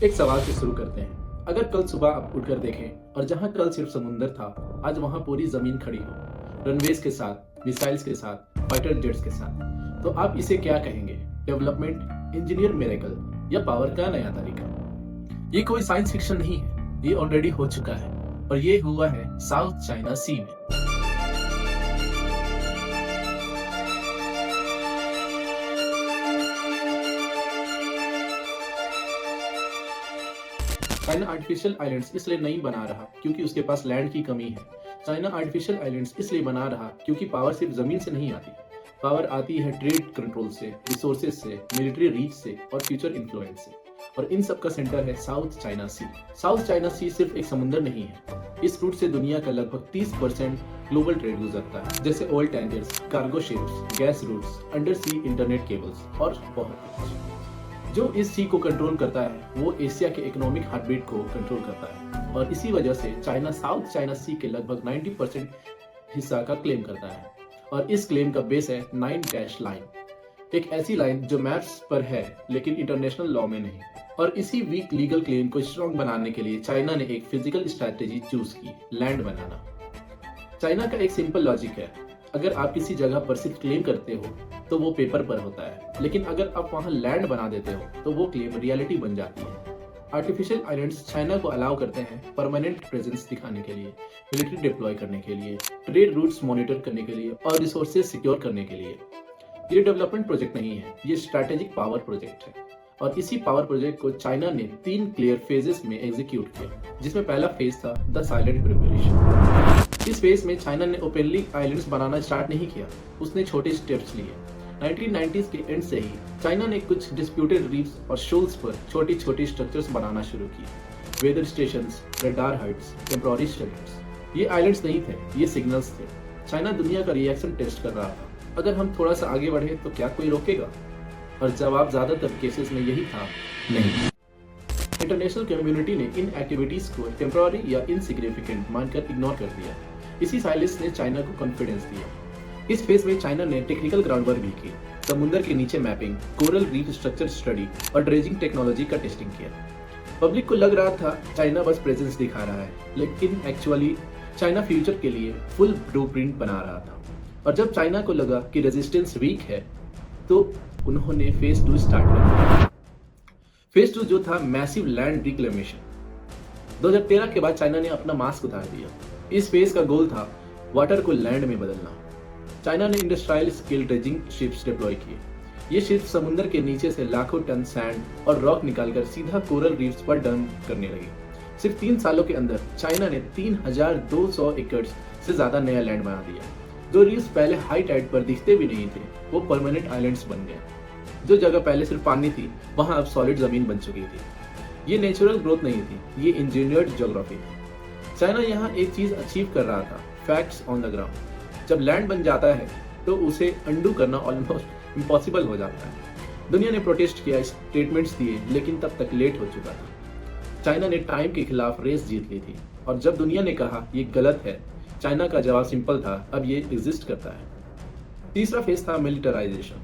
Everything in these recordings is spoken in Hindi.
एक सवाल से शुरू करते हैं। अगर कल सुबह आप उठकर देखें और जहां कल सिर्फ समुंदर था, आज वहां पूरी जमीन खड़ी हो, रनवेज के साथ, मिसाइल्स के साथ, फाइटर जेट्स के साथ, तो आप इसे क्या कहेंगे? डेवलपमेंट, इंजीनियर मिरेकल या पावर का नया तरीका? ये कोई साइंस फिक्शन नहीं है, ये ऑलरेडी हो चुका है और ये हुआ है साउथ चाइना सी में। चाइना आर्टिफिशियल आइलैंड्स इसलिए नहीं बना रहा क्योंकि उसके पास लैंड की कमी है। चाइना आर्टिफिशियल आइलैंड्स इसलिए बना रहा क्योंकि पावर सिर्फ जमीन से नहीं आती। पावर आती है ट्रेड कंट्रोल से, रिसोर्सेज से, मिलिट्री रीच से और फ्यूचर इन्फ्लुएंस से। और इन सब का सेंटर है साउथ चाइना सी। साउथ चाइना सी सिर्फ एक समुंदर नहीं है, इस रूट से दुनिया का लगभग 30% ग्लोबल ट्रेड गुजरता है, जैसे oil tankers, cargo ships, gas routes, undersea internet cables और बहुत कुछ। जो इस सी को कंट्रोल करता है वो एशिया के इकोनॉमिक हार्टबीट को कंट्रोल करता है और इसी वजह से चाइना साउथ चाइना सी के लगभग 90% हिस्सा का क्लेम करता है। और इस क्लेम का बेस है 9 डैश लाइन, एक ऐसी लाइन जो मैप्स पर है लेकिन इंटरनेशनल लॉ में नहीं। और इसी वीक लीगल क्लेम को स्ट्रॉन्ग बनाने के लिए चाइना ने एक फिजिकल स्ट्रैटेजी चूज की, लैंड बनाना। चाइना का एक सिंपल लॉजिक है, अगर आप किसी जगह पर सिर्फ क्लेम करते हो तो वो पेपर पर होता है, लेकिन अगर आप वहां लैंड बना देते हो तो वो क्लेम रियलिटी बन जाती है। आर्टिफिशियल आइलैंड्स चाइना को अलाउ करते हैं परमानेंट प्रेजेंस दिखाने के लिए, मिलिट्री डिप्लॉय करने के लिए, ट्रेड रूट्स मॉनिटर करने के लिए और रिसोर्सेज सिक्योर करने के लिए। ये डेवलपमेंट प्रोजेक्ट नहीं है, ये स्ट्रैटेजिक पावर प्रोजेक्ट है। और इसी पावर प्रोजेक्ट को चाइना ने 3 क्लियर फेजेस में एग्जीक्यूट किया, जिसमें पहला फेज था द साइलेंट प्रिपरेशन। इस फेज में चाइना ने ओपनली आइलैंड्स बनाना स्टार्ट नहीं किया, उसने छोटे स्टेप्स लिए। 1990s के एंड से ही चाइना ने कुछ डिस्प्यूटेड रीफ्स और शोल्स पर छोटी छोटी स्ट्रक्चर्स बनाना शुरू किए, weather stations, radar huts, temporary shelters. ये आइलैंड्स नहीं थे, ये सिग्नल्स थे। चाइना दुनिया का रिएक्शन टेस्ट कर रहा था, अगर हम थोड़ा सा आगे बढ़े तो क्या कोई रोकेगा? और जवाब ज्यादातर केसेस में यही था, नहीं। इंटरनेशनल कम्युनिटी ने इन एक्टिविटीज को टेम्पररी या इनसिग्निफिकेंट मानकर इग्नोर कर दिया। इसी साइलेंस ने चाइना को कॉन्फिडेंस दिया। इस फेज में चाइना ने टेक्निकल ग्राउंडवर्क भी की, समुद्र के नीचे mapping, coral reef structure study और ड्रेजिंग टेक्नोलॉजी का टेस्टिंग किया। पब्लिक को लग रहा था चाइना बस प्रेजेंस दिखा रहा है, लेकिन एक्चुअली चाइना फ्यूचर के लिए फुल ब्लूप्रिंट बना रहा था। और जब चाइना को लगा कि रेजिस्टेंस वीक है तो उन्होंने फेज 2 स्टार्ट कर दिया। फेज 2 जो था मैसिव लैंड रिक्लेमेशन। 2013 के बाद चाइना ने अपना मास्क उतार दिया। इस फेज का गोल था वाटर को लैंड में बदलना। चाइना ने industrial scale dredging ships deploy किए। ये शिप्स समुद्र के नीचे से लाखों टन सैंड और रॉक निकालकर सीधा कोरल रीफ्स पर डंप करने लगे। सिर्फ 3 सालों के अंदर चाइना ने 3200 एकड़ से ज्यादा नया लैंड बना दिया। जो रीफ्स पहले हाई टाइड पर दिखते भी नहीं थे वो परमानेंट आइलैंड्स बन गए। जो जगह पहले सिर्फ पानी थी वहां अब सॉलिड जमीन बन चुकी थी। ये नेचुरल ग्रोथ नहीं थी, ये इंजीनियर्ड ज्योग्राफी थी। चाइना यहाँ एक चीज अचीव कर रहा था, फैक्ट्स ऑन द ग्राउंड। जब लैंड बन जाता है तो उसे अंडू करना ऑलमोस्ट इम्पॉसिबल हो जाता है। दुनिया ने प्रोटेस्ट किया, स्टेटमेंट्स दिए, लेकिन तब तक लेट हो चुका था। चाइना ने टाइम के खिलाफ रेस जीत ली थी और जब दुनिया ने कहा ये गलत है, चाइना का जवाब सिंपल था, अब ये एग्जिस्ट करता है। तीसरा फेज था मिलिटराइजेशन।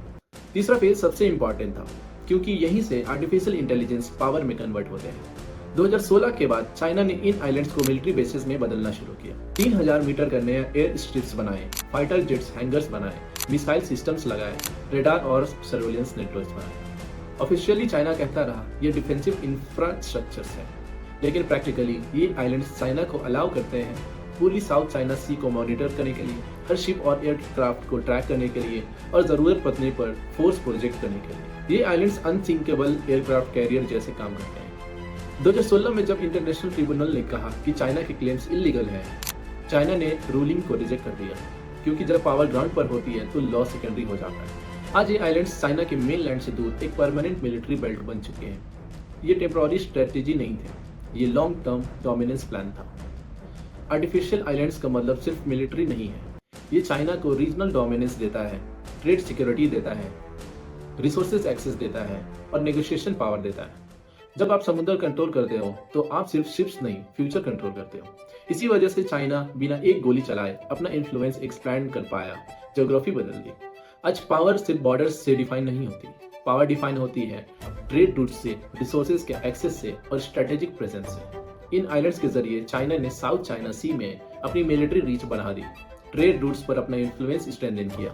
तीसरा फेज सबसे इंपॉर्टेंट था क्योंकि यहीं से आर्टिफिशियल इंटेलिजेंस पावर में कन्वर्ट होते हैं। 2016 के बाद चाइना ने इन आइलैंड्स को मिलिट्री बेसिस में बदलना शुरू किया। 3000 मीटर का नया एयर स्ट्रिप्स बनाए, फाइटर जेट्स हैंगर्स बनाए, मिसाइल सिस्टम्स लगाए, रेडार और सर्वेलेंस नेटवर्क्स बनाए। ऑफिशियली चाइना कहता रहा ये डिफेंसिव इंफ्रास्ट्रक्चर्स है, लेकिन प्रैक्टिकली ये आइलैंड्स चाइना को अलाउ करते हैं पूरी साउथ चाइना सी को मॉनिटर करने के लिए, हर शिप और एयरक्राफ्ट को ट्रैक करने के लिए और जरूरत पड़ने पर फोर्स प्रोजेक्ट करने के लिए। ये आइलैंड्स अनसिंकेबल एयरक्राफ्ट कैरियर जैसे काम करते हैं। 2016 में जब इंटरनेशनल ट्रिब्यूनल ने कहा कि चाइना के क्लेम्स इलीगल हैं, चाइना ने रूलिंग को रिजेक्ट कर दिया, क्योंकि जब पावर ग्राउंड पर होती है तो लॉ सेकेंडरी हो जाता है। आज ये आइलैंड्स चाइना के मेन लैंड से दूर एक परमानेंट मिलिट्री बेल्ट बन चुके हैं। ये टेम्पररी स्ट्रेटेजी नहीं थे, ये लॉन्ग टर्म डोमिनेंस प्लान था। आर्टिफिशियल आइलैंड्स का मतलब सिर्फ मिलिट्री नहीं है, ये चाइना को रीजनल डोमिनेंस देता है, ट्रेड सिक्योरिटी देता है, रिसोर्सेज एक्सेस देता है और नेगोशिएशन पावर देता है। जब आप समुद्र कंट्रोल करते हो तो आप सिर्फ शिप्स नहीं, फ्यूचर कंट्रोल करते हो। इसी वजह से चाइना बिना एक गोली चलाए अपना इन्फ्लुएंस एक्सपैंड कर पाया, ज्योग्राफी बदल दी। आज पावर सिर्फ बॉर्डर्स से डिफाइन नहीं होती, पावर डिफाइन होती है ट्रेड रूट से, रिसोर्सेज के एक्सेस से और स्ट्रेटेजिक प्रेजेंस से। इन आइलैंड्स के जरिए चाइना ने साउथ चाइना सी में अपनी मिलिट्री रीच बढ़ा दी, ट्रेड रूट्स पर अपना इन्फ्लुएंस स्ट्रेंथन किया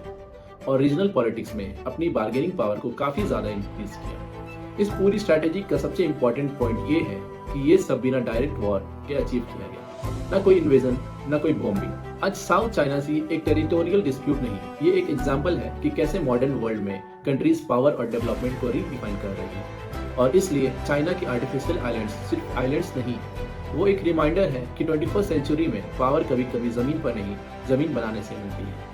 और रीजनल पॉलिटिक्स में अपनी बार्गेनिंग पावर को काफी ज्यादा इंक्रीज किया। इस पूरी स्ट्रैटेजी का सबसे इंपॉर्टेंट पॉइंट ये है कि ये सब बिना डायरेक्ट वॉर के अचीव किया गया, ना कोई इन्वेजन, ना कोई बॉम्बिंग। आज साउथ चाइना सी एक टेरिटोरियल डिस्प्यूट नहीं, ये एक एग्जांपल है कि कैसे मॉडर्न वर्ल्ड में कंट्रीज पावर और डेवलपमेंट को रीडिफाइन कर रही है। और इसलिए चाइना की आर्टिफिशियल आइलैंड्स सिर्फ आइलैंड्स नहीं, वो एक रिमाइंडर है कि 21st सेंचुरी में पावर कभी कभी जमीन पर नहीं, जमीन बनाने से मिलती है।